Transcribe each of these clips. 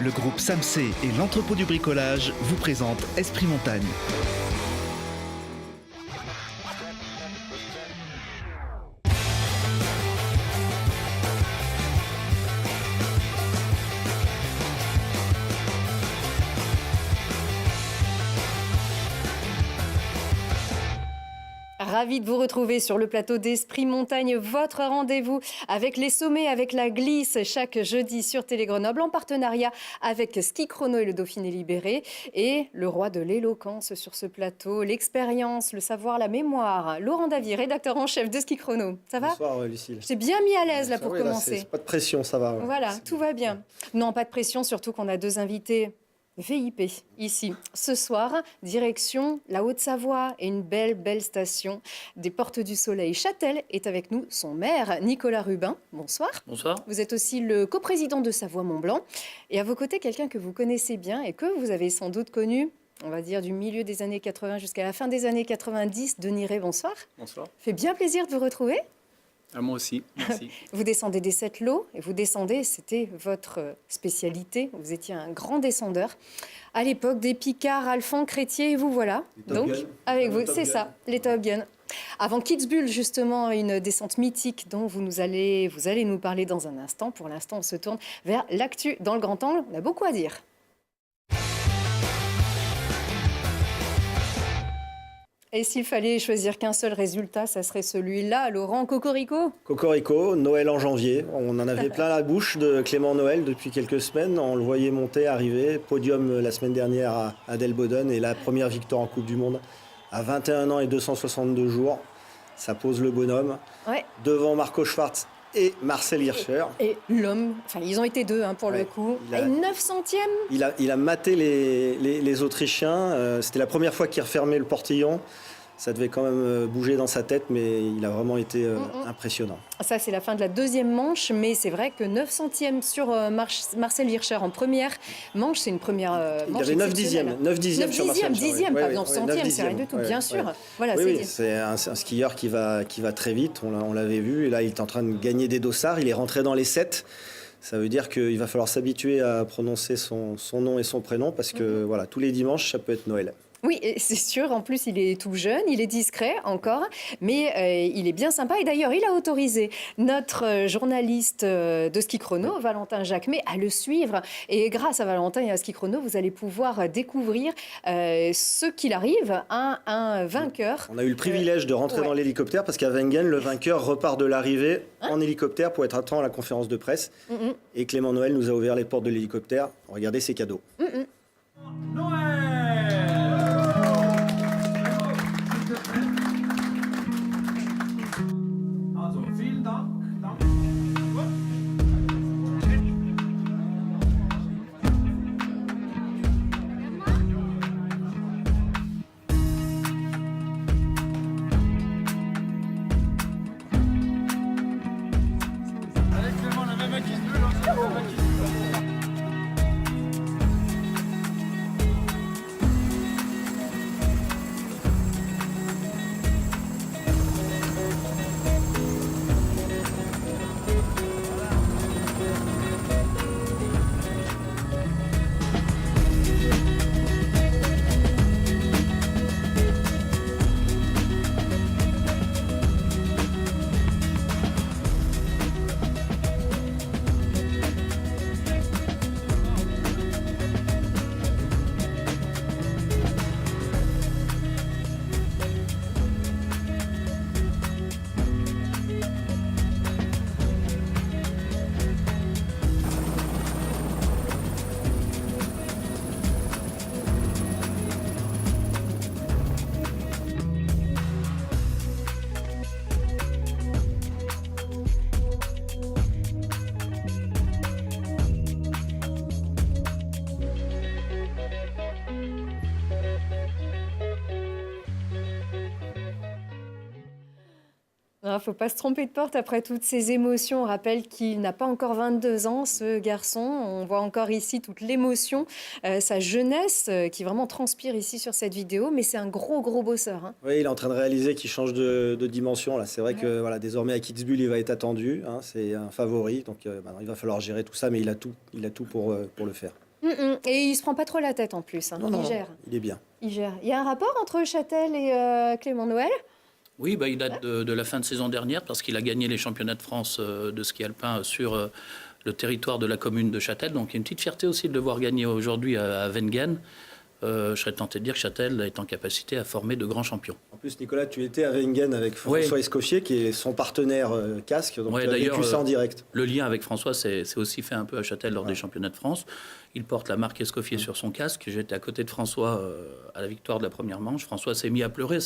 Le groupe Samsé et l'entrepôt du bricolage vous présentent Esprit Montagne. Ravi de vous retrouver sur le plateau d'Esprit Montagne, votre rendez-vous avec les sommets, avec la glisse, chaque jeudi sur Télé Grenoble, en partenariat avec Ski Chrono et le Dauphiné Libéré. Et le roi de l'éloquence sur ce plateau, l'expérience, le savoir, la mémoire. Laurent Davy, rédacteur en chef de Ski Chrono. Ça va? Bonsoir Lucille. Je t'ai bien mis à l'aise là pour commencer. Là, pas de pression, ça va. Ouais. Voilà, tout va bien. Non, pas de pression, surtout qu'on a deux invités VIP ici. Ce soir, direction la Haute-Savoie et une belle station des Portes du Soleil. Châtel est avec nous, son maire, Nicolas Rubin. Bonsoir. Bonsoir. Vous êtes aussi le coprésident de Savoie-Mont-Blanc. Et à vos côtés, quelqu'un que vous connaissez bien et que vous avez sans doute connu, on va dire du milieu des années 80 jusqu'à la fin des années 90, Denis Ray, bonsoir. Bonsoir. Fait bien plaisir de vous retrouver. À moi aussi, merci. Vous descendez des 7 lots et vous descendez, c'était votre spécialité. Vous étiez un grand descendeur. À l'époque, des Picard, Alphand, Crétier, et vous voilà. Donc, avec vous, c'est ça, les Top Gun. Avant Kitzbühel, justement, une descente mythique dont vous allez nous parler dans un instant. Pour l'instant, on se tourne vers l'actu dans le grand angle. On a beaucoup à dire. Et s'il fallait choisir qu'un seul résultat, ça serait celui-là, Laurent. Cocorico? Cocorico, Noël en janvier. On en avait plein la bouche de Clément Noël depuis quelques semaines. On le voyait monter, arriver. Podium la semaine dernière à Delboden et la première victoire en Coupe du Monde à 21 ans et 262 jours. Ça pose le bonhomme. Ouais. Devant Marco Schwartz et Marcel Hirscher. Et l'homme, enfin ils ont été deux pour le coup. Et 900e. Il a maté les Autrichiens. C'était la première fois qu'il refermait le portillon. Ça devait quand même bouger dans sa tête, mais il a vraiment été impressionnant. Ça, c'est la fin de la deuxième manche, mais c'est vrai que 900e sur Marcel Hirscher en première manche, c'est une première manche. Il y avait 9 dixièmes. 9 dixièmes sur Marcel Hirscher. Dixième, pas dans centième, c'est rien du tout, bien sûr. Ouais. Voilà, c'est un skieur qui va très vite, on l'avait vu, et là il est en train de gagner des dossards, il est rentré dans les 7. Ça veut dire qu'il va falloir s'habituer à prononcer son nom et son prénom, parce que voilà, tous les dimanches, ça peut être Noël. Oui, c'est sûr. En plus, il est tout jeune, il est discret encore, mais il est bien sympa. Et d'ailleurs, il a autorisé notre journaliste de Ski Chrono, Valentin Jacquemet, à le suivre. Et grâce à Valentin et à Ski Chrono, vous allez pouvoir découvrir ce qu'il arrive à un vainqueur. On a eu le privilège de rentrer dans l'hélicoptère parce qu'à Wengen, le vainqueur repart de l'arrivée en hélicoptère pour être à temps à la conférence de presse. Et Clément Noël nous a ouvert les portes de l'hélicoptère. Regardez ses cadeaux. Noël! Il ne faut pas se tromper de porte après toutes ces émotions. On rappelle qu'il n'a pas encore 22 ans, ce garçon. On voit encore ici toute l'émotion, sa jeunesse qui vraiment transpire ici sur cette vidéo. Mais c'est un gros bosseur. Hein. Oui, il est en train de réaliser qu'il change de dimension. Là, c'est vrai que voilà, désormais à Kitzbühel, il va être attendu. Hein, c'est un favori. Donc il va falloir gérer tout ça, mais il a tout pour le faire. Et il se prend pas trop la tête en plus. Hein. Non, il gère. il est bien. Il gère. Il y a un rapport entre Châtel et Clément Noël? Oui, il date de la fin de saison dernière parce qu'il a gagné les championnats de France de ski alpin sur le territoire de la commune de Châtel. Donc il y a une petite fierté aussi de le voir gagner aujourd'hui à Wengen. Je serais tenté de dire que Châtel est en capacité à former de grands champions. En plus, Nicolas, tu étais à Wengen avec François Escoffier, qui est son partenaire casque, donc tu as vécu ça en direct. Le lien avec François c'est aussi fait un peu à Châtel lors des championnats de France. Il porte la marque Escoffier sur son casque. J'étais à côté de François à la victoire de la première manche. François s'est mis à pleurer.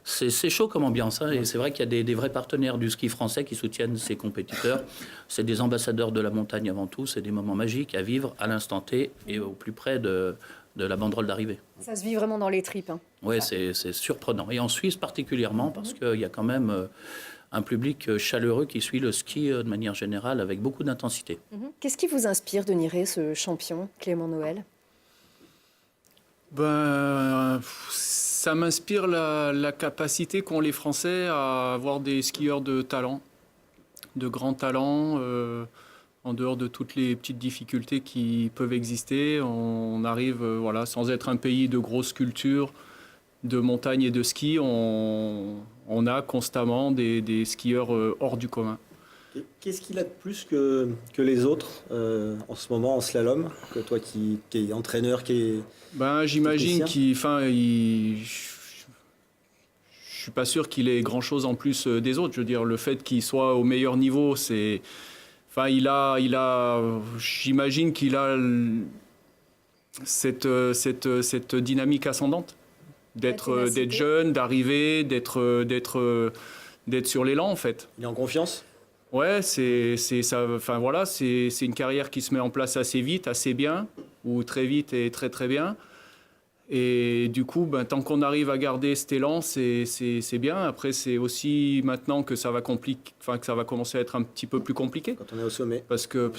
C'est chaud comme ambiance, hein, et c'est vrai qu'il y a des vrais partenaires du ski français qui soutiennent ses compétiteurs. C'est des ambassadeurs de la montagne avant tout, c'est des moments magiques à vivre à l'instant T et au plus près de la banderole d'arrivée. Ça se vit vraiment dans les tripes. Hein. Oui, c'est surprenant. Et en Suisse particulièrement, parce qu'il y a quand même un public chaleureux qui suit le ski de manière générale avec beaucoup d'intensité. Qu'est-ce qui vous inspire de Niré, ce champion, Clément Noël? Ça m'inspire la capacité qu'ont les Français à avoir des skieurs de talent, de grands talents, en dehors de toutes les petites difficultés qui peuvent exister. On arrive, sans être un pays de grosse culture, de montagne et de ski, on a constamment des skieurs hors du commun. Qu'est-ce qu'il a de plus que les autres en ce moment en slalom, que toi qui es entraîneur, j'imagine je suis pas sûr qu'il ait grand-chose en plus des autres. Je veux dire, le fait qu'il soit au meilleur niveau, j'imagine qu'il a cette dynamique ascendante, d'être jeune, d'arriver, d'être sur l'élan en fait. Il est en confiance. Ouais, c'est une carrière qui se met en place assez vite, assez bien, ou très vite et très très bien. Et du coup, tant qu'on arrive à garder cet élan, c'est bien. Après, c'est aussi maintenant que ça va commencer à être un petit peu plus compliqué. Quand on est au sommet. Parce que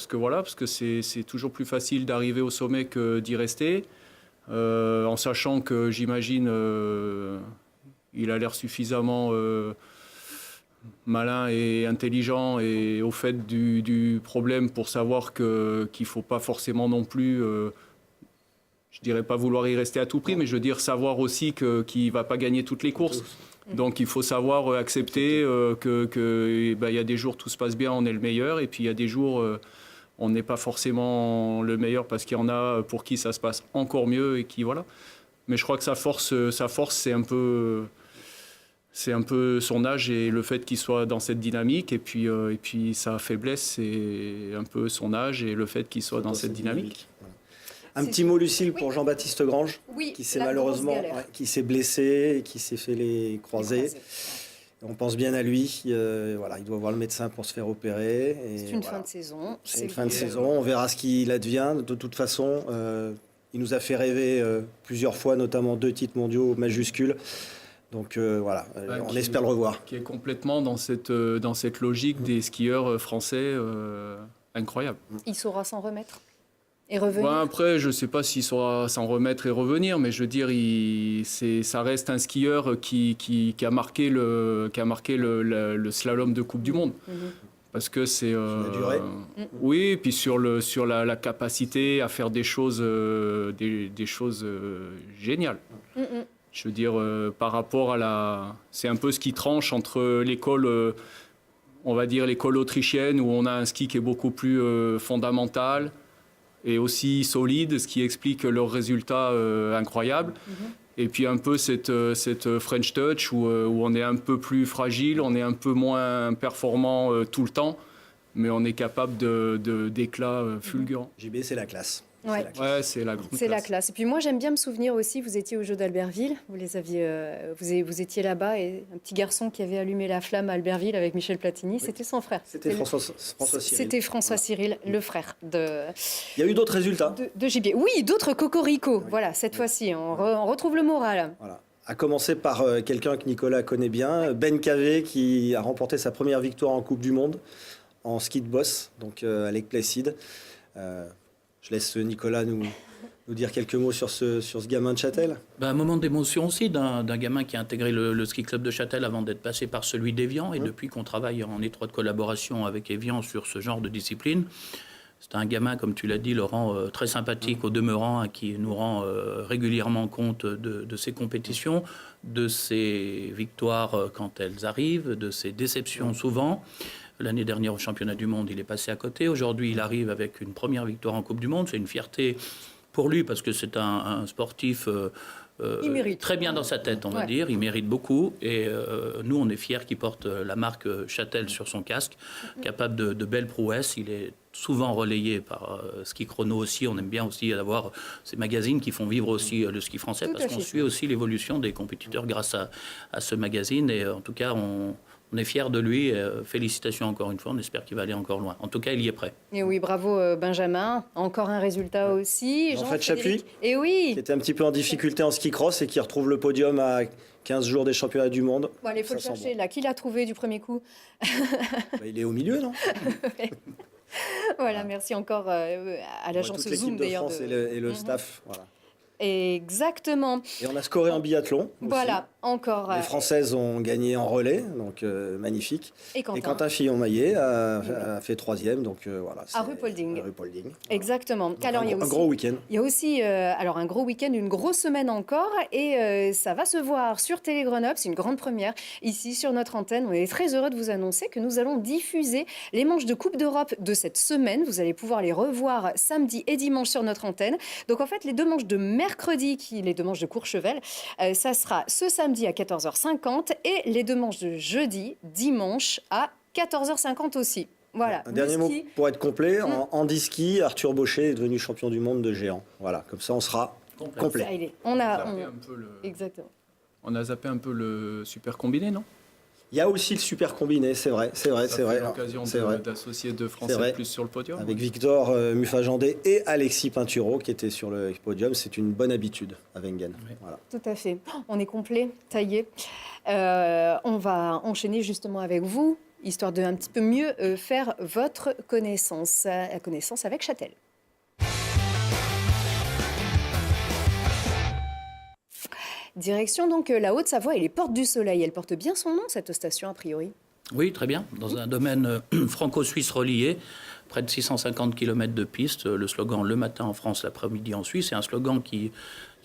c'est toujours plus facile d'arriver au sommet que d'y rester, en sachant que j'imagine il a l'air suffisamment malin et intelligent et au fait du problème pour savoir qu'il ne faut pas forcément non plus, je dirais pas vouloir y rester à tout prix, mais je veux dire savoir aussi qu'il ne va pas gagner toutes les courses. Donc il faut savoir accepter qu'il y a des jours tout se passe bien, on est le meilleur, et puis il y a des jours on n'est pas forcément le meilleur parce qu'il y en a pour qui ça se passe encore mieux et qui voilà. Mais je crois que sa force c'est un peu son âge et le fait qu'il soit dans cette dynamique, et puis sa faiblesse, c'est un peu son âge et le fait qu'il soit dans cette dynamique. Voilà. Un petit mot, Lucille, pour Jean-Baptiste Grange, qui s'est malheureusement qui s'est blessé, qui s'est fait les croisés. On pense bien à lui. Il doit voir le médecin pour se faire opérer. C'est une fin de saison. C'est une fin de saison. On verra ce qu'il advient. De toute façon, il nous a fait rêver plusieurs fois, notamment 2 titres mondiaux majuscules. Donc on espère le revoir. Qui est complètement dans cette logique des skieurs français incroyable. Il saura s'en remettre et revenir. Après, je ne sais pas s'il saura s'en remettre et revenir, mais je veux dire, ça reste un skieur qui a marqué le slalom de Coupe du Monde. Parce que c'est oui, et puis sur la capacité à faire des choses géniales. Je veux dire, par rapport c'est un peu ce qui tranche entre l'école, on va dire l'école autrichienne, où on a un ski qui est beaucoup plus fondamental et aussi solide, ce qui explique leurs résultats incroyables. Et puis un peu cette French touch où on est un peu plus fragile, on est un peu moins performant tout le temps, mais on est capable d'éclats fulgurants. JB, c'est la classe. Ouais, c'est la grande classe. C'est la classe. Et puis moi, j'aime bien me souvenir aussi, vous étiez aux Jeux d'Albertville, vous étiez là-bas, et un petit garçon qui avait allumé la flamme à Albertville avec Michel Platini, c'était son frère. C'était François Cyril. C'était François Cyril, le frère de... Il y a eu d'autres résultats de JB. Oui, d'autres cocorico. Voilà, cette fois-ci, on retrouve le moral. Voilà. À commencer par quelqu'un que Nicolas connaît bien, Ben Cavé, qui a remporté sa première victoire en Coupe du Monde en ski de boss, donc à Lake Placid. Je laisse Nicolas nous dire quelques mots sur ce gamin de Châtel. Un moment d'émotion aussi d'un gamin qui a intégré le ski club de Châtel avant d'être passé par celui d'Évian. Et depuis qu'on travaille en étroite collaboration avec Évian sur ce genre de discipline, C'est un gamin, comme tu l'as dit, Laurent, très sympathique au demeurant, hein, qui nous rend régulièrement compte de ses compétitions, de ses victoires quand elles arrivent, de ses déceptions souvent. L'année dernière, au championnat du monde, il est passé à côté. Aujourd'hui, il arrive avec une première victoire en Coupe du Monde. C'est une fierté pour lui parce que c'est un sportif très bien dans sa tête, on va dire. Il mérite beaucoup. Et nous, on est fiers qu'il porte la marque Châtel sur son casque, capable de belles prouesses. Il est souvent relayé par Ski Chrono aussi. On aime bien aussi avoir ces magazines qui font vivre aussi le ski français parce qu'on suit aussi l'évolution des compétiteurs grâce à ce magazine. Et en tout cas, on est fiers de lui. Félicitations encore une fois. On espère qu'il va aller encore loin. En tout cas, il y est prêt. Et oui, bravo Benjamin. Encore un résultat aussi. Jean-Fred Chapuis, et oui. qui était un petit peu en difficulté en ski cross et qui retrouve le podium à 15 jours des championnats du monde. Bon, allez, il faut le chercher. Bon. Là, qui l'a trouvé du premier coup? Il est au milieu, non? Voilà, merci encore à l'agence Zoom d'ailleurs. Et le staff. Voilà. Exactement. Et on a scoré en biathlon. Voilà, aussi. encore. Les Françaises ont gagné en relais, donc magnifique. Et Quentin Fillon-Maillet a fait 3e, donc voilà. À Ruhpolding. Voilà. Exactement. Alors, il y a aussi, un gros week-end. Il y a aussi un gros week-end, une grosse semaine encore, et ça va se voir sur Télé Grenoble. C'est une grande première ici sur notre antenne. On est très heureux de vous annoncer que nous allons diffuser les manches de Coupe d'Europe de cette semaine. Vous allez pouvoir les revoir samedi et dimanche sur notre antenne. Donc en fait, les deux manches de mercredi, les deux manches de Courchevel, ça sera ce samedi à 14h50 et les deux manches de jeudi, dimanche à 14h50 aussi. Voilà. Un dernier mot pour être complet. En handi-ski, Arthur Baucher est devenu champion du monde de géant. Voilà, comme ça on sera complet. Ça, Exactement. On a zappé un peu le super combiné, non? Il y a aussi le super combiné, c'est vrai. C'est l'occasion d'associer deux Français plus sur le podium. Avec Victor Mufajandé et Alexis Pinturo qui étaient sur le podium. C'est une bonne habitude à Wengen. Oui. Voilà. Tout à fait. On est complet, taillé. On va enchaîner justement avec vous, histoire de un petit peu mieux faire votre connaissance. La connaissance avec Châtel. Direction donc la Haute-Savoie et les Portes du Soleil. Elle porte bien son nom, cette station, a priori. Oui, très bien. Dans un domaine franco-suisse relié, près de 650 km de piste. Le slogan « Le matin en France, l'après-midi en Suisse », c'est un slogan qui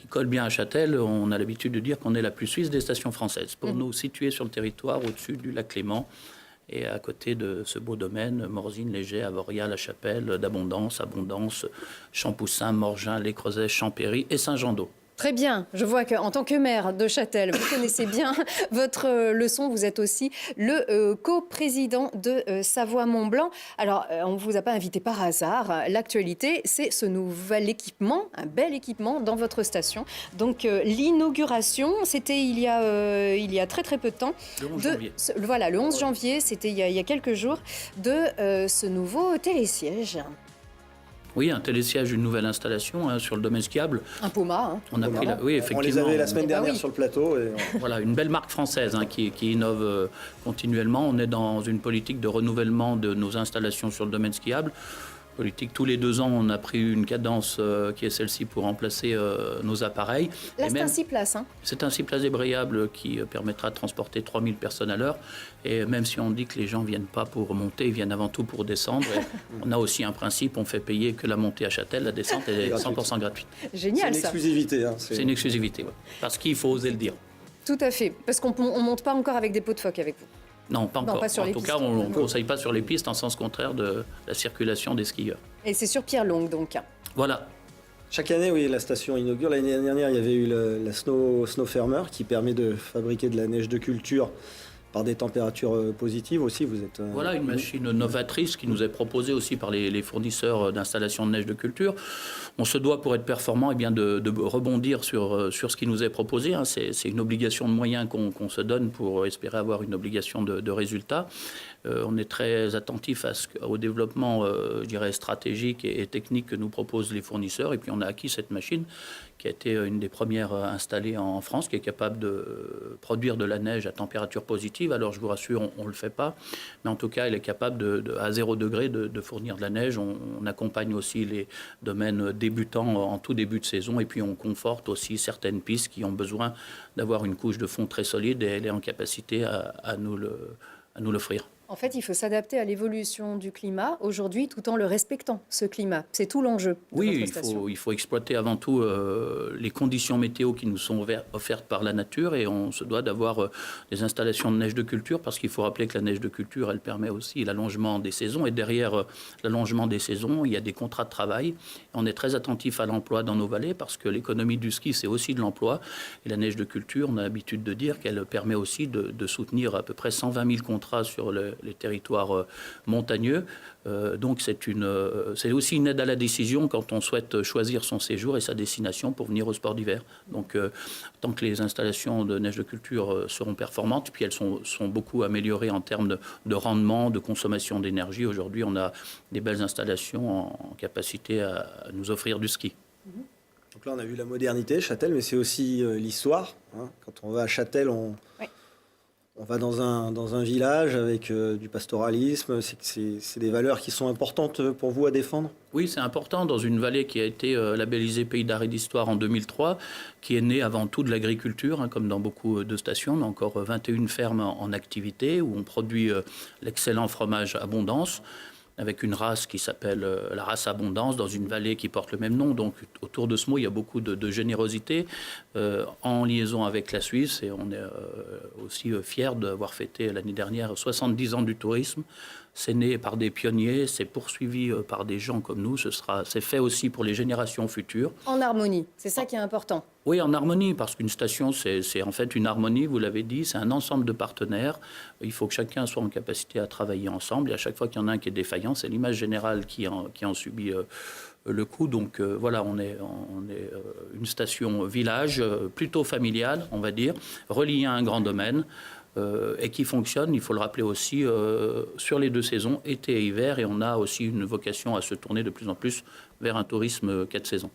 colle bien à Châtel. On a l'habitude de dire qu'on est la plus suisse des stations françaises. Pour nous, située sur le territoire au-dessus du lac Léman et à côté de ce beau domaine, Morzine, Léger, Avoria, La Chapelle, d'Abondance, Champoussin, Morgin, Les Creusets, Champéry et Saint-Jean-d'Eau. Très bien. Je vois qu'en tant que maire de Châtel, vous connaissez bien votre leçon. Vous êtes aussi le coprésident de Savoie-Mont-Blanc. Alors, on ne vous a pas invité par hasard. L'actualité, c'est ce nouvel équipement, un bel équipement dans votre station. Donc, l'inauguration, c'était il y a très très peu de temps. Le 11 janvier. Voilà, le 11 janvier, c'était il y a quelques jours, de ce nouveau télésiège. Oui, un télésiège, une nouvelle installation sur le domaine skiable. Un Poma. On a pris oui, effectivement. On les avait la semaine dernière sur le plateau. Et Voilà, une belle marque française qui innove continuellement. On est dans une politique de renouvellement de nos installations sur le domaine skiable. Politique, tous les 2 ans, on a pris une cadence qui est celle-ci pour remplacer nos appareils. Là, c'est un 6 places. C'est un 6 places débrayable qui permettra de transporter 3000 personnes à l'heure. Et même si on dit que les gens ne viennent pas pour monter, ils viennent avant tout pour descendre. On a aussi un principe, on fait payer que la montée à Châtel, la descente est 100% gratuite. Génial, ça. C'est une exclusivité. C'est une exclusivité, ouais. Parce qu'il faut oser le dire. Tout à fait, parce qu'on ne monte pas encore avec des pots de phoque avec vous. Non, pas encore. Pas sur en tout cas, on ne conseille pas sur les pistes en sens contraire de la circulation des skieurs. Et c'est sur Pierre Longue, donc. Voilà. Chaque année, oui, la station inaugure. L'année dernière, il y avait eu la Snow Firmer qui permet de fabriquer de la neige de culture par des températures positives aussi. Vous êtes, voilà une machine novatrice qui nous est proposée aussi par les fournisseurs d'installations de neige de culture. On se doit, pour être performant, de rebondir sur ce qui nous est proposé. C'est une obligation de moyens qu'on se donne pour espérer avoir une obligation de résultat. On est très attentif au développement, je dirais, stratégique et technique que nous proposent les fournisseurs. Et puis on a acquis cette machine qui a été une des premières installées en France, qui est capable de produire de la neige à température positive. Alors je vous rassure, on ne le fait pas, mais en tout cas, elle est capable à 0 degré de fournir de la neige. On accompagne aussi les domaines débutants en tout début de saison, et puis on conforte aussi certaines pistes qui ont besoin d'avoir une couche de fond très solide, et elle est en capacité à nous l'offrir. En fait, il faut s'adapter à l'évolution du climat aujourd'hui tout en le respectant, ce climat. C'est tout l'enjeu de Oui, votre station. il faut exploiter avant tout les conditions météo qui nous sont offertes par la nature et on se doit d'avoir des installations de neige de culture parce qu'il faut rappeler que la neige de culture, elle permet aussi l'allongement des saisons et derrière l'allongement des saisons, il y a des contrats de travail. On est très attentif à l'emploi dans nos vallées parce que l'économie du ski, c'est aussi de l'emploi. Et la neige de culture, on a l'habitude de dire qu'elle permet aussi de soutenir à peu près 120 000 contrats sur les territoires montagneux. Donc c'est aussi une aide à la décision quand on souhaite choisir son séjour et sa destination pour venir au sport d'hiver. Donc tant que les installations de neige de culture seront performantes, puis elles sont beaucoup améliorées en termes de rendement, de consommation d'énergie. Aujourd'hui, on a des belles installations en capacité à nous offrir du ski. Donc là, on a vu la modernité, Châtel, mais c'est aussi l'histoire. Hein. Quand on va à Châtel, on va dans un village avec du pastoralisme. C'est des valeurs qui sont importantes pour vous à défendre? Oui, c'est important dans une vallée qui a été labellisée Pays d'art et d'histoire en 2003, qui est née avant tout de l'agriculture, hein, comme dans beaucoup de stations. On a encore 21 fermes en activité où on produit l'excellent fromage Abondance, avec une race qui s'appelle la race Abondance, dans une vallée qui porte le même nom. Donc autour de ce mot, il y a beaucoup de générosité en liaison avec la Suisse. Et on est aussi fiers d'avoir fêté l'année dernière 70 ans du tourisme. C'est né par des pionniers, c'est poursuivi par des gens comme nous. C'est fait aussi pour les générations futures. En harmonie, c'est ça qui est important. Oui, en harmonie, parce qu'une station, c'est en fait une harmonie, vous l'avez dit, c'est un ensemble de partenaires. Il faut que chacun soit en capacité à travailler ensemble. Et à chaque fois qu'il y en a un qui est défaillant, c'est l'image générale qui en subit le coup. Donc voilà, on est une station village, plutôt familiale, on va dire, reliée à un grand domaine. Et qui fonctionne, il faut le rappeler aussi, sur les 2 saisons, été et hiver, et on a aussi une vocation à se tourner de plus en plus vers un tourisme 4 saisons.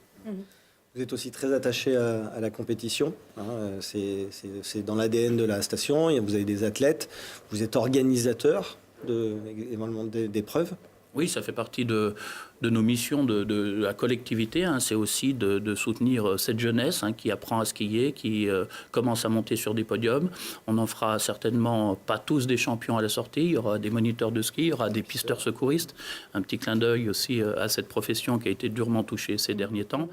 Vous êtes aussi très attaché à la compétition, hein, c'est dans l'ADN de la station, vous avez des athlètes, vous êtes organisateur d'épreuves. Oui, ça fait partie de nos missions de la collectivité. Hein. C'est aussi de soutenir cette jeunesse qui apprend à skier, qui commence à monter sur des podiums. On n'en fera certainement pas tous des champions à la sortie. Il y aura des moniteurs de ski, il y aura des pisteurs secouristes. Un petit clin d'œil aussi à cette profession qui a été durement touchée ces derniers temps.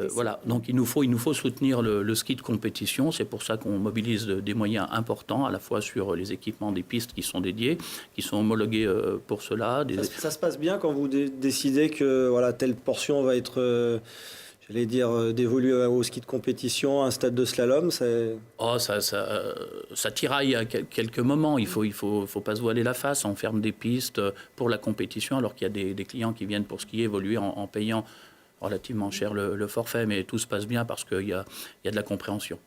Voilà, donc il nous faut soutenir le ski de compétition. C'est pour ça qu'on mobilise des moyens importants, à la fois sur les équipements des pistes qui sont dédiés, qui sont homologués pour cela. Ça se passe bien quand vous décidez que voilà, telle portion va être, dévolue au ski de compétition, un stade de slalom. Ça tiraille à quelques moments. Il faut pas se voiler la face. On ferme des pistes pour la compétition, alors qu'il y a des clients qui viennent pour skier, évoluer en payant relativement cher le forfait, mais tout se passe bien parce qu'il y a de la compréhension.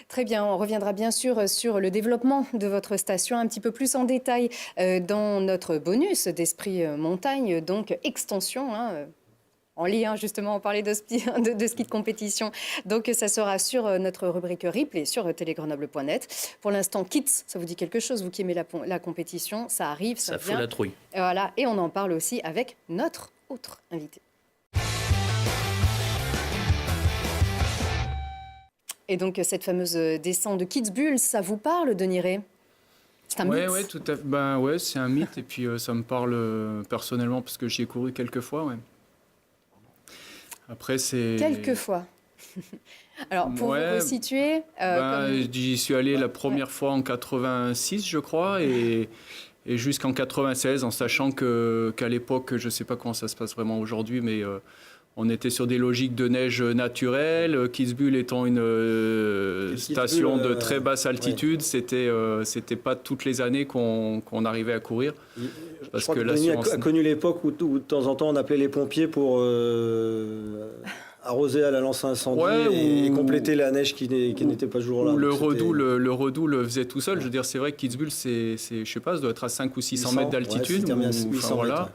Très bien, on reviendra bien sûr sur le développement de votre station un petit peu plus en détail dans notre bonus d'Esprit Montagne, donc extension, en lien justement, on parlait de ski de compétition. Donc ça sera sur notre rubrique replay sur télégrenoble.net. Pour l'instant, Kids, ça vous dit quelque chose, vous qui aimez la compétition, ça arrive, ça vient. Fout la trouille. Voilà, et on en parle aussi avec notre autre invité. Et donc, cette fameuse descente de Kitzbühel, ça vous parle, Denis Rey? C'est un mythe? Oui, tout à fait. C'est un mythe. Et puis, ça me parle personnellement parce que j'y ai couru quelques fois. Ouais. Après, c'est... Quelques fois. Alors, pour vous resituer... J'y suis allé la première fois en 86, je crois, et jusqu'en 96, en sachant qu'à l'époque, je ne sais pas comment ça se passe vraiment aujourd'hui, mais... on était sur des logiques de neige naturelle. Kitzbühel étant une station de très basse altitude, c'était pas toutes les années qu'on arrivait à courir. Parce que Denis a connu l'époque où de temps en temps on appelait les pompiers pour arroser à la lance à incendie et compléter la neige qui n'était pas toujours là. Le Redoux le faisait tout seul. Je veux dire, c'est vrai que Kitzbühel, je sais pas, ça doit être à 500 ou 600 mètres d'altitude. 800 mètres.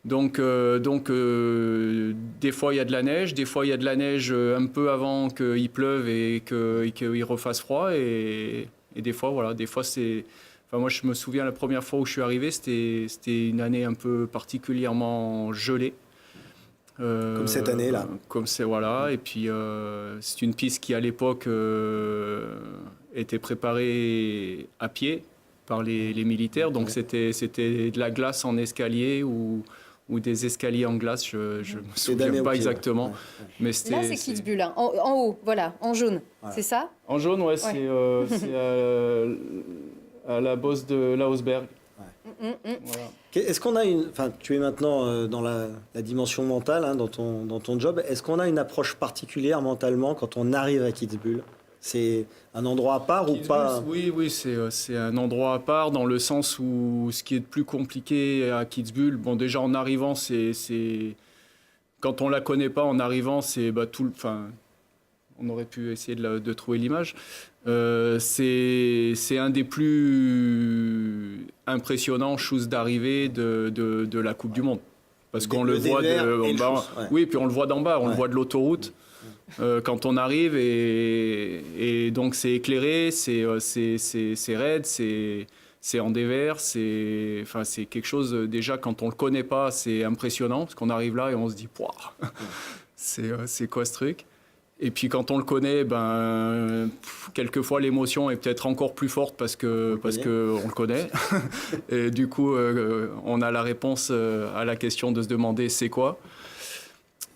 Donc, des fois, il y a de la neige. Des fois, il y a de la neige un peu avant qu'il pleuve et qu'il refasse froid. Et des fois, c'est... Enfin, moi, je me souviens, la première fois où je suis arrivé, c'était une année un peu particulièrement gelée. Comme cette année-là. Et puis, c'est une piste qui, à l'époque, était préparée à pied. par les militaires. Donc c'était de la glace en escalier ou des escaliers en glace, je ne me souviens pas exactement. Mais là, c'est Kitzbühel, hein. En haut, voilà, en jaune, c'est ça? En jaune, ouais. C'est à la bosse de Lausberg. Voilà. Est-ce qu'on a enfin, tu es maintenant dans la dimension mentale, hein, dans ton job. Est-ce qu'on a une approche particulière mentalement quand on arrive à Kitzbühel? C'est un endroit à part ou pas? Oui, c'est un endroit à part dans le sens où ce qui est de plus compliqué à Kitzbühel, bon, déjà en arrivant, quand on la connaît pas en arrivant, c'est on aurait pu essayer de trouver l'image. C'est un des plus impressionnants choses d'arrivée de la Coupe du Monde. Parce qu'on le voit oui, puis on le voit d'en bas, on le voit de l'autoroute. Quand on arrive et donc c'est éclairé, c'est raide, c'est en dévers, c'est quelque chose déjà quand on le connaît pas, c'est impressionnant parce qu'on arrive là et on se dit pouah, c'est quoi ce truc? Et puis quand on le connaît, quelquefois l'émotion est peut-être encore plus forte parce que on le connaît. Et du coup, on a la réponse à la question de se demander c'est quoi.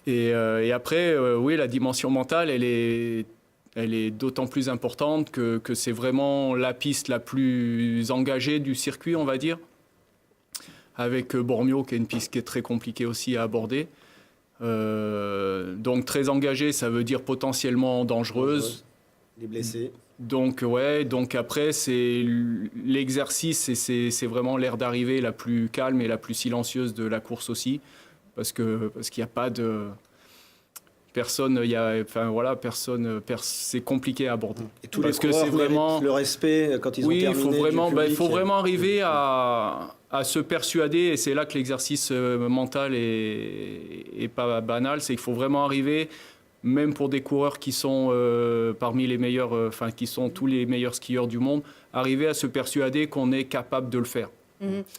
Et après, oui, la dimension mentale, elle est d'autant plus importante que c'est vraiment la piste la plus engagée du circuit, on va dire, avec Bormio, qui est une piste qui est très compliquée aussi à aborder. Donc très engagée, ça veut dire potentiellement dangereuse. Les blessés. Donc après, c'est l'exercice et c'est vraiment l'aire d'arrivée la plus calme et la plus silencieuse de la course aussi. Parce qu'il n'y a pas de... Personne, c'est compliqué à aborder. Et tous les coureurs méritent le respect quand ils ont terminé. Il faut vraiment arriver à se persuader, et c'est là que l'exercice mental est pas banal, c'est qu'il faut vraiment arriver, même pour des coureurs qui sont parmi les meilleurs, qui sont tous les meilleurs skieurs du monde, arriver à se persuader qu'on est capable de le faire,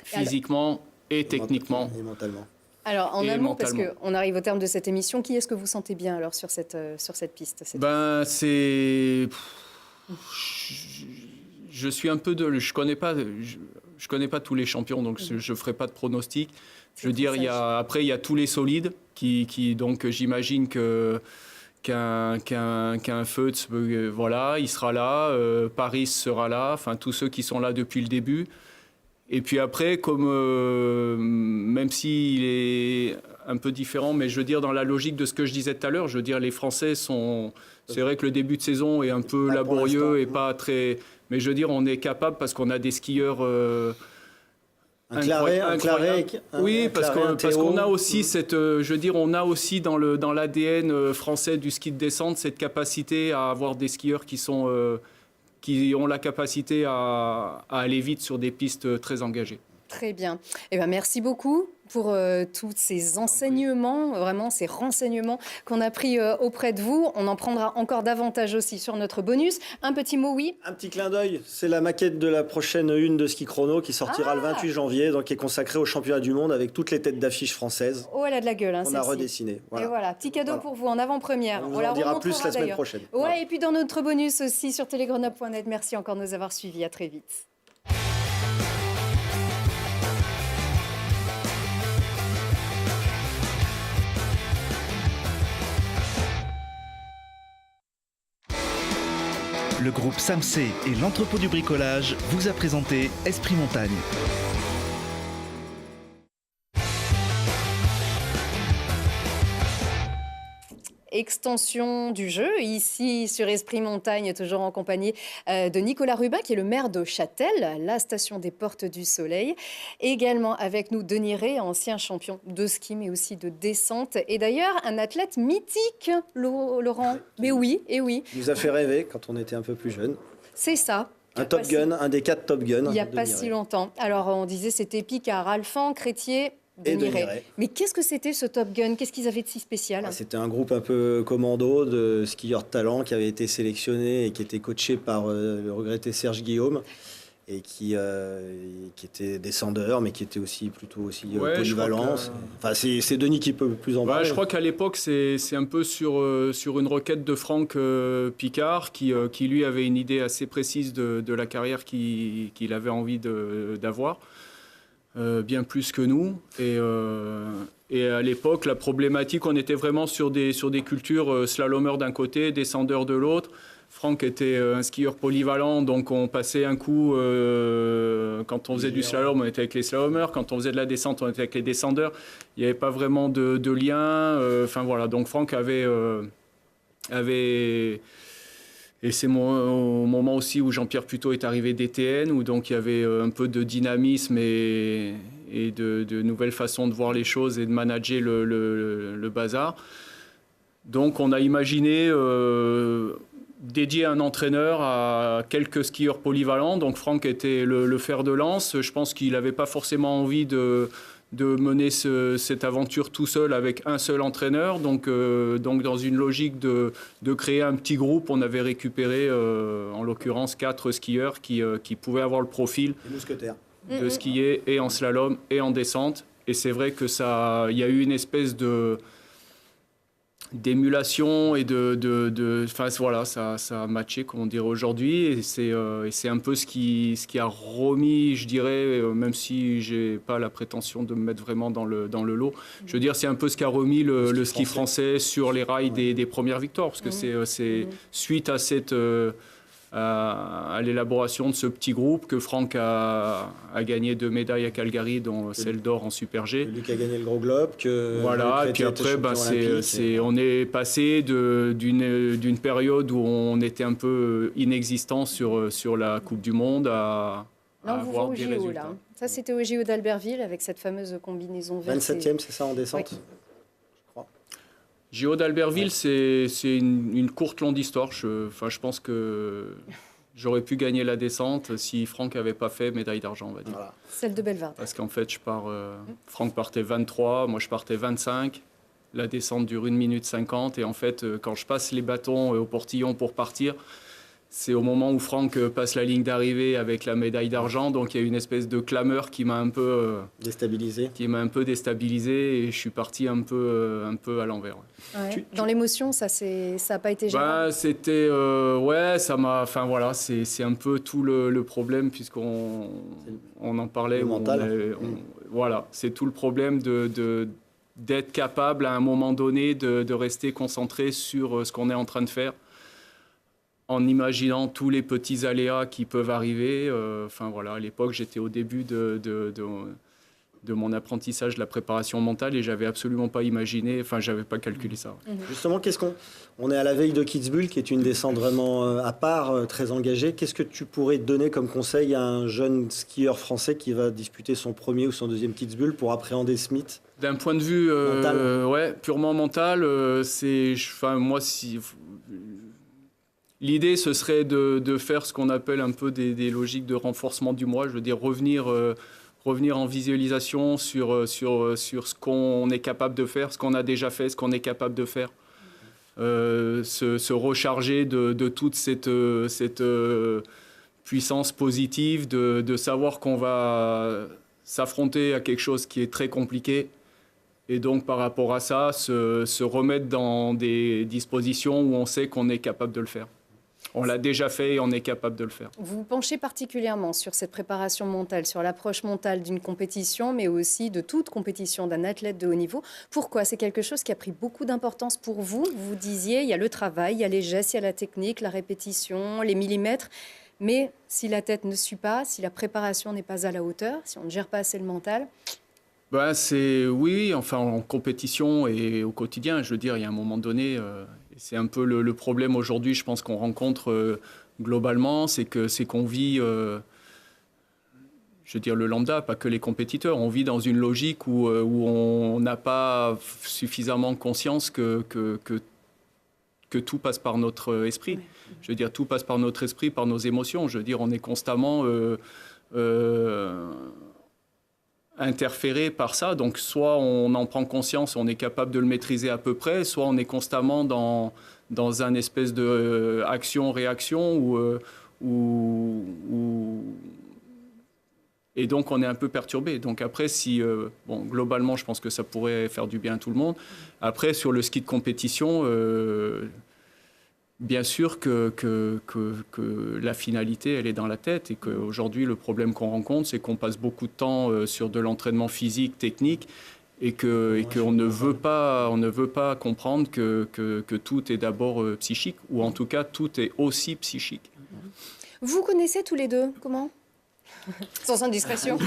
physiquement et techniquement. Et mentalement. Alors, en un mot, parce qu'on arrive au terme de cette émission, qui est-ce que vous sentez bien alors sur cette piste? Je suis un peu je connais pas tous les champions, donc je ferai pas de pronostic. Je veux dire, il y a tous les solides qui donc j'imagine qu'un Feutz, voilà, il sera là, Paris sera là, enfin tous ceux qui sont là depuis le début. Et puis après, même s'il est un peu différent, mais je veux dire, dans la logique de ce que je disais tout à l'heure, je veux dire, les Français c'est vrai que le début de saison est un peu laborieux et pas très... Mais je veux dire, on est capable parce qu'on a des skieurs... Un Claret, oui, parce qu'on a aussi on a aussi dans l'ADN français du ski de descente cette capacité à avoir des skieurs qui ont la capacité à aller vite sur des pistes très engagées. Très bien. Merci beaucoup pour tous ces enseignements, vraiment ces renseignements qu'on a pris auprès de vous. On en prendra encore davantage aussi sur notre bonus. Un petit mot, oui. Un petit clin d'œil, c'est la maquette de la prochaine une de Ski Chrono qui sortira le 28 janvier, donc qui est consacrée au championnat du monde avec toutes les têtes d'affiche françaises. Oh, elle a de la gueule, on a redessiné. Voilà. Et voilà, petit cadeau pour vous en avant-première. On en dira plus la semaine prochaine. Ouais, et puis dans notre bonus aussi sur telegrenoble.net. Merci encore de nous avoir suivis. À très vite. Le groupe Samsé et l'entrepôt du bricolage vous a présenté Esprit Montagne. Extension du jeu, ici sur Esprit Montagne, toujours en compagnie de Nicolas Rubin, qui est le maire de Châtel, la station des Portes du Soleil. Également avec nous, Denis Ray, ancien champion de ski, mais aussi de descente. Et d'ailleurs, un athlète mythique, Laurent. Mais oui, et oui. Il nous a fait rêver quand on était un peu plus jeune. C'est ça. Un Top Gun, un des 4 Top Gun. Il n'y a pas si longtemps. Alors, on disait c'était Picard, Alphand, Crétier... Denis Ray. Mais qu'est-ce que c'était ce Top Gun? Qu'est-ce qu'ils avaient de si spécial? C'était un groupe un peu commando de skieurs de talent qui avait été sélectionné et qui était coaché par le regretté Serge Guillaume. et qui était descendeur, mais qui était aussi plutôt Ouais, polyvalent. Enfin, c'est Denis qui peut plus en parler. Je crois qu'à l'époque, c'est un peu sur une requête de Franck Picard, qui lui avait une idée assez précise de la carrière qu'il avait envie d'avoir, bien plus que nous. Et à l'époque, la problématique, on était vraiment sur des cultures slalomeurs d'un côté, descendeurs de l'autre. Franck était un skieur polyvalent, donc on passait un coup, quand on faisait du slalom, on était avec les slalomeurs, quand on faisait de la descente, on était avec les descendeurs. Il n'y avait pas vraiment de lien. Enfin voilà, donc Franck avait et c'est au moment aussi où Jean-Pierre Puteaux est arrivé d'ETN, où donc il y avait un peu de dynamisme et de nouvelles façons de voir les choses et de manager le bazar. Donc on a imaginé dédier un entraîneur à quelques skieurs polyvalents. Donc Franck était le fer de lance. Je pense qu'il n'avait pas forcément envie de mener cette aventure tout seul avec un seul entraîneur. Donc dans une logique de créer un petit groupe, on avait récupéré en l'occurrence 4 skieurs qui pouvaient avoir le profil de skier et en slalom et en descente. Et c'est vrai que il y a eu une espèce d'émulation et enfin voilà, ça a matché, comme on dirait aujourd'hui, et c'est un peu ce qui a remis, je dirais, même si j'ai pas la prétention de me mettre vraiment dans le lot, je veux dire, c'est un peu ce qui a remis le ski français sur les rails des premières victoires, parce que c'est suite à cette à l'élaboration de ce petit groupe que Franck a gagné 2 médailles à Calgary, dont celle d'or en Super G. Lui qui a gagné le Gros Globe. Voilà, et puis après, on est passé d'une période où on était un peu inexistant sur la Coupe du Monde à avoir des résultats. Là. Ça, c'était au JO d'Albertville avec cette fameuse combinaison verte. 27e, c'est ça, en descente. Oui. JO d'Albertville, c'est une courte, longue histoire. Je pense que j'aurais pu gagner la descente si Franck n'avait pas fait médaille d'argent, on va dire. Voilà. Celle de Bellewaerde. Parce qu'en fait, Franck partait 23, moi je partais 25. La descente dure 1 minute 50. Et en fait, quand je passe les bâtons au portillon pour partir, c'est au moment où Franck passe la ligne d'arrivée avec la médaille d'argent. Donc il y a une espèce de clameur qui m'a un peu déstabilisé. Et je suis parti un peu à l'envers. Ouais. Dans l'émotion, ça n'a pas été gênant. C'était ça m'a. Enfin voilà, c'est un peu tout le problème puisqu'on en parlait. Le mental. Voilà, c'est tout le problème d'être capable à un moment donné de rester concentré sur ce qu'on est en train de faire, en imaginant tous les petits aléas qui peuvent arriver. À l'époque, j'étais au début de mon apprentissage de la préparation mentale et j'avais absolument pas imaginé, j'avais pas calculé ça. Justement, on est à la veille de Kitzbühel, qui est une descente vraiment à part, très engagée. Qu'est-ce que tu pourrais donner comme conseil à un jeune skieur français qui va disputer son premier ou son deuxième Kitzbühel pour appréhender ce mythe ? D'un point de vue purement mental, l'idée, ce serait de faire ce qu'on appelle un peu des logiques de renforcement du moi. Je veux dire, revenir en visualisation sur ce qu'on est capable de faire, ce qu'on a déjà fait, ce qu'on est capable de faire. Se recharger de toute cette puissance positive, de savoir qu'on va s'affronter à quelque chose qui est très compliqué. Et donc, par rapport à ça, se remettre dans des dispositions où on sait qu'on est capable de le faire. On l'a déjà fait et on est capable de le faire. Vous vous penchez particulièrement sur cette préparation mentale, sur l'approche mentale d'une compétition, mais aussi de toute compétition d'un athlète de haut niveau. Pourquoi ? C'est quelque chose qui a pris beaucoup d'importance pour vous. Vous disiez, il y a le travail, il y a les gestes, il y a la technique, la répétition, les millimètres. Mais si la tête ne suit pas, si la préparation n'est pas à la hauteur, si on ne gère pas assez le mental... en compétition et au quotidien, je veux dire, il y a un moment donné... C'est un peu le problème aujourd'hui, je pense qu'on rencontre globalement, c'est qu'on vit, je veux dire le lambda, pas que les compétiteurs, on vit dans une logique où on n'a pas suffisamment conscience que tout passe par notre esprit. Je veux dire, tout passe par notre esprit, par nos émotions. Je veux dire, on est constamment interféré par ça. Donc, soit on en prend conscience, on est capable de le maîtriser à peu près, soit on est constamment dans un espèce de action-réaction où Et donc, on est un peu perturbé. Donc après, globalement, je pense que ça pourrait faire du bien à tout le monde. Après, sur le ski de compétition, bien sûr que la finalité, elle est dans la tête. Et qu'aujourd'hui, le problème qu'on rencontre, c'est qu'on passe beaucoup de temps sur de l'entraînement physique, technique, et qu'on ne veut pas comprendre que tout est d'abord psychique, ou en tout cas, tout est aussi psychique. Vous connaissez tous les deux, comment ? Sans indiscrétion.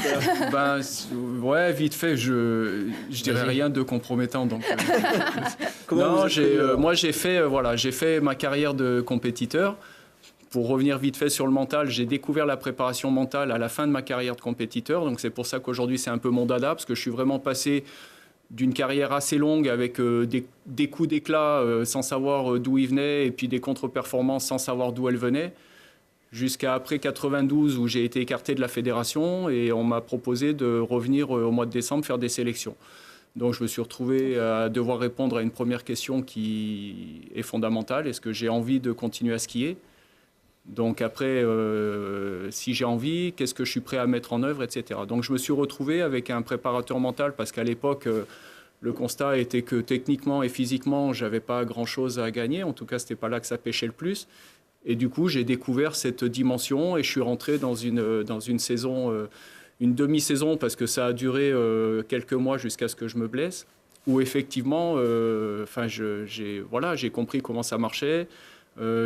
Ouais, vite fait, je dirais rien de compromettant. Donc, non, moi j'ai fait ma carrière de compétiteur. Pour revenir vite fait sur le mental, j'ai découvert la préparation mentale à la fin de ma carrière de compétiteur. Donc c'est pour ça qu'aujourd'hui c'est un peu mon dada, parce que je suis vraiment passé d'une carrière assez longue avec des coups d'éclat sans savoir d'où ils venaient, et puis des contre-performances sans savoir d'où elles venaient, jusqu'à après 92 où j'ai été écarté de la fédération et on m'a proposé de revenir au mois de décembre faire des sélections. Donc je me suis retrouvé à devoir répondre à une première question qui est fondamentale. Est-ce que j'ai envie de continuer à skier ? Donc après, si j'ai envie, qu'est-ce que je suis prêt à mettre en œuvre, etc. Donc je me suis retrouvé avec un préparateur mental parce qu'à l'époque, le constat était que techniquement et physiquement, je n'avais pas grand-chose à gagner. En tout cas, ce n'était pas là que ça pêchait le plus. Et du coup, j'ai découvert cette dimension et je suis rentré dans une saison, une demi-saison, parce que ça a duré quelques mois jusqu'à ce que je me blesse, où effectivement, j'ai compris comment ça marchait.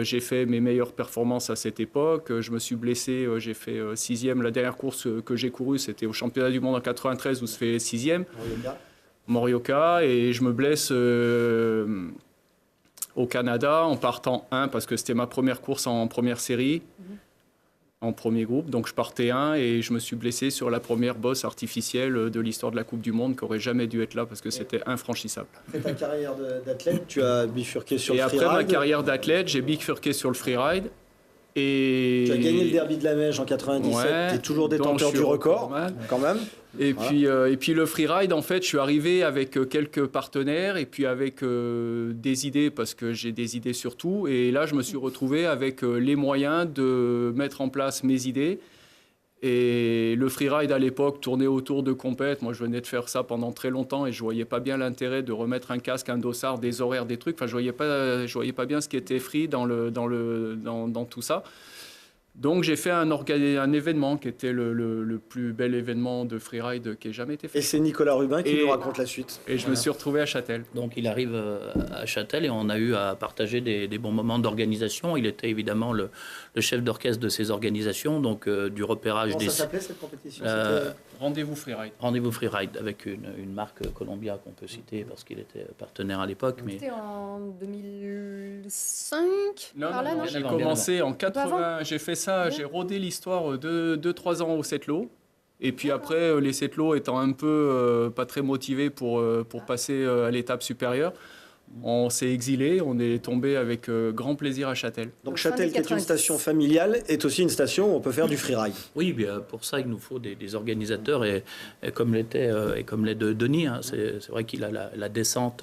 J'ai fait mes meilleures performances à cette époque. Je me suis blessé, j'ai fait 6e. La dernière course que j'ai courue, c'était au championnat du monde en 93 où se fait 6e. Morioka. Et je me blesse au Canada en partant 1 parce que c'était ma première course en première série, en premier groupe. Donc je partais 1 et je me suis blessé sur la première bosse artificielle de l'histoire de la Coupe du Monde qui n'aurait jamais dû être là parce que c'était infranchissable. Après ta carrière d'athlète, tu as bifurqué sur le freeride. Et après ma carrière d'athlète, j'ai bifurqué sur le freeride. Et tu as gagné le derby de la Meige en 97, tu es toujours détenteur du record, quand même. Et puis le freeride, en fait, je suis arrivé avec quelques partenaires et puis avec des idées, parce que j'ai des idées sur tout. Et là, je me suis retrouvé avec les moyens de mettre en place mes idées. Et le freeride, à l'époque, tournait autour de compètes. Moi, je venais de faire ça pendant très longtemps et je ne voyais pas bien l'intérêt de remettre un casque, un dossard, des horaires, des trucs. Enfin, je ne voyais pas bien ce qui était free dans tout ça. Donc j'ai fait un événement qui était le plus bel événement de freeride qui ait jamais été fait. Et c'est Nicolas Rubin qui nous raconte la suite. Et je me suis retrouvé à Châtel. Donc il arrive à Châtel et on a eu à partager des bons moments d'organisation. Il était évidemment le chef d'orchestre de ces organisations, donc du repérage Comment des... ça s'appelait cette compétition Rendez-vous Freeride. Rendez-vous Freeride, avec une marque Columbia qu'on peut citer parce qu'il était partenaire à l'époque. C'était en 2005 Non, par là, non j'ai commencé en 80. J'ai fait ça, j'ai rodé l'histoire de 2-3 ans au Setlo. Et puis après, les Setlo étant un peu pas très motivés pour passer à l'étape supérieure, on s'est exilé, on est tombé avec grand plaisir à Châtel. Donc Châtel, qui est une station familiale, est aussi une station où on peut faire du freeride. Oui, bien, pour ça, il nous faut des organisateurs, et comme l'est Denis, hein, c'est vrai qu'il a la descente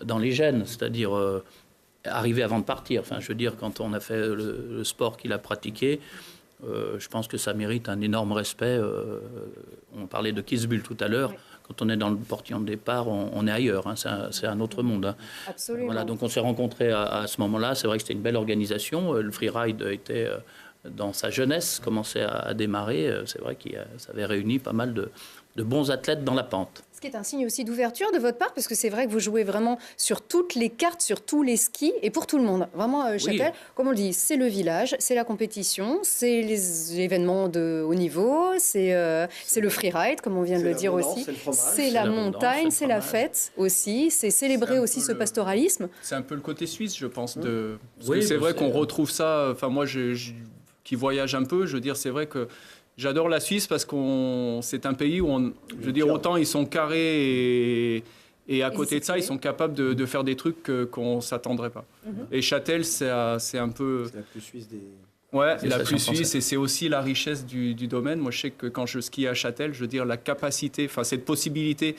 dans les gènes, c'est-à-dire arriver avant de partir. Enfin, je veux dire, quand on a fait le sport qu'il a pratiqué, je pense que ça mérite un énorme respect. On parlait de Kitzbühel tout à l'heure. Oui. Quand on est dans le portillon de départ, on est ailleurs. Hein, c'est un autre monde. Hein. Absolument. Voilà, donc on s'est rencontrés à ce moment-là. C'est vrai que c'était une belle organisation. Le freeride était dans sa jeunesse, commençait à démarrer. C'est vrai que ça avait réuni pas mal de bons athlètes dans la pente. Ce qui est un signe aussi d'ouverture de votre part, parce que c'est vrai que vous jouez vraiment sur toutes les cartes, sur tous les skis et pour tout le monde. Vraiment, Châtel, oui. Comme on le dit, c'est le village, c'est la compétition, c'est les événements de haut niveau, c'est le freeride, comme on vient de le dire aussi. C'est la montagne, c'est la fête aussi, c'est célébrer aussi ce pastoralisme. C'est un peu le côté suisse, je pense. C'est vrai qu'on retrouve ça, enfin moi qui voyage un peu, je veux dire, c'est vrai que j'adore la Suisse parce que c'est un pays où, je veux dire, autant ils sont carrés et à côté de ça, ils sont capables de faire des trucs qu'on ne s'attendrait pas. Et Châtel, c'est un peu... C'est la plus suisse des... Ouais, la plus suisse, et c'est aussi la richesse du domaine. Moi, je sais que quand je skie à Châtel, je veux dire, la capacité, enfin, cette possibilité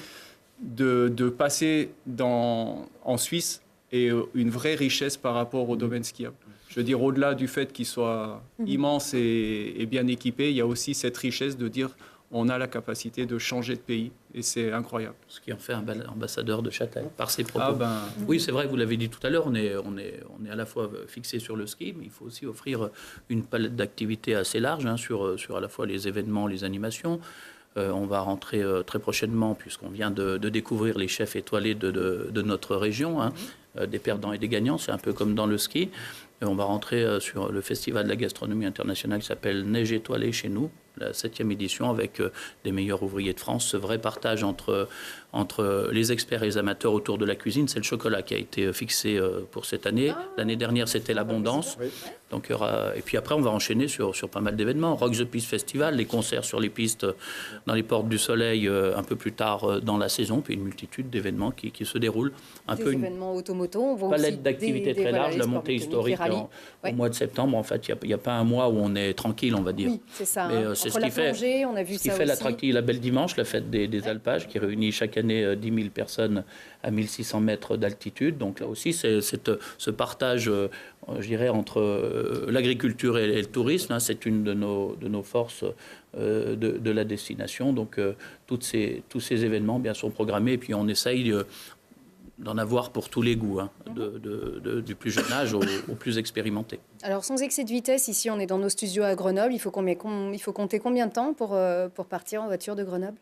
de passer en Suisse est une vraie richesse par rapport au domaine skiable. Je veux dire, au-delà du fait qu'il soit immense et bien équipé, il y a aussi cette richesse de dire on a la capacité de changer de pays. Et c'est incroyable. Ce qui en fait un bel ambassadeur de Châtel, par ses propos. Ah ben, Oui, c'est vrai, vous l'avez dit tout à l'heure, on est à la fois fixé sur le ski, mais il faut aussi offrir une palette d'activités assez large sur à la fois les événements, les animations. On va rentrer très prochainement, puisqu'on vient de découvrir les chefs étoilés de notre région, des perdants et des gagnants, c'est un peu comme dans le ski. Et on va rentrer sur le festival de la gastronomie internationale qui s'appelle Neige étoilée chez nous, la 7e édition, avec des meilleurs ouvriers de France. Ce vrai partage entre les experts et les amateurs autour de la cuisine, c'est le chocolat qui a été fixé pour cette année. L'année dernière, c'était l'abondance. Donc, et puis après, on va enchaîner sur pas mal d'événements. Rock the Piste Festival, les concerts sur les pistes dans les Portes du Soleil un peu plus tard dans la saison, puis une multitude d'événements qui se déroulent. Des événements automoto, on voit palette aussi d'activités très large, la montée historique au mois de septembre. En fait, il n'y a pas un mois où on est tranquille, on va dire. Oui, c'est ça. Mais c'est ce qui fait, on a vu ce qui ça fait aussi. l'attractivité, la Belle Dimanche, la fête des alpages, qui réunit chaque année 10 000 personnes à 1600 mètres d'altitude. Donc là aussi, c'est ce partage, je dirais, entre l'agriculture et le tourisme. C'est une de nos forces de la destination. Donc tous ces événements bien sont programmés. Et puis on essaye d'en avoir pour tous les goûts, du plus jeune âge au plus expérimenté. Alors, sans excès de vitesse, ici, on est dans nos studios à Grenoble. Il faut compter combien de temps pour partir en voiture de Grenoble ?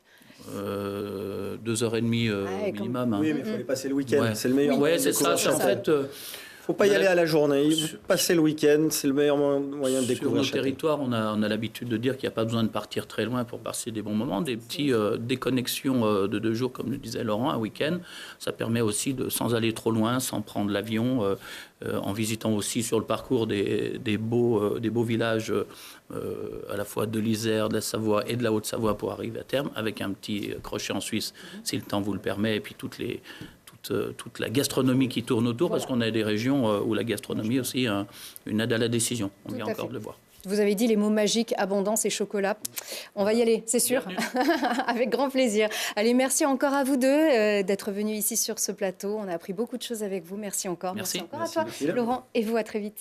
2h30 minimum. Oui, mais il faut aller passer le week-end. Ouais. C'est le meilleur. Oui, c'est ça. En fait, faut pas y aller à la journée. Passer le week-end, c'est le meilleur moyen de découvrir. Sur nos Châtel. territoires, on a l'habitude de dire qu'il n'y a pas besoin de partir très loin pour passer des bons moments. Des petits déconnexions de 2 jours, comme le disait Laurent, un week-end. Ça permet aussi, sans aller trop loin, sans prendre l'avion, en visitant aussi sur le parcours des beaux villages, à la fois de l'Isère, de la Savoie et de la Haute-Savoie pour arriver à terme, avec un petit crochet en Suisse, si le temps vous le permet, et puis toute la gastronomie qui tourne autour, parce qu'on a des régions où la gastronomie aussi une aide à la décision. On vient encore de le voir. Vous avez dit les mots magiques, abondance et chocolat. On va y aller, c'est sûr, avec grand plaisir. Allez, merci encore à vous deux d'être venus ici sur ce plateau. On a appris beaucoup de choses avec vous. Merci encore. Merci. Merci encore à toi, Laurent, et vous, à très vite.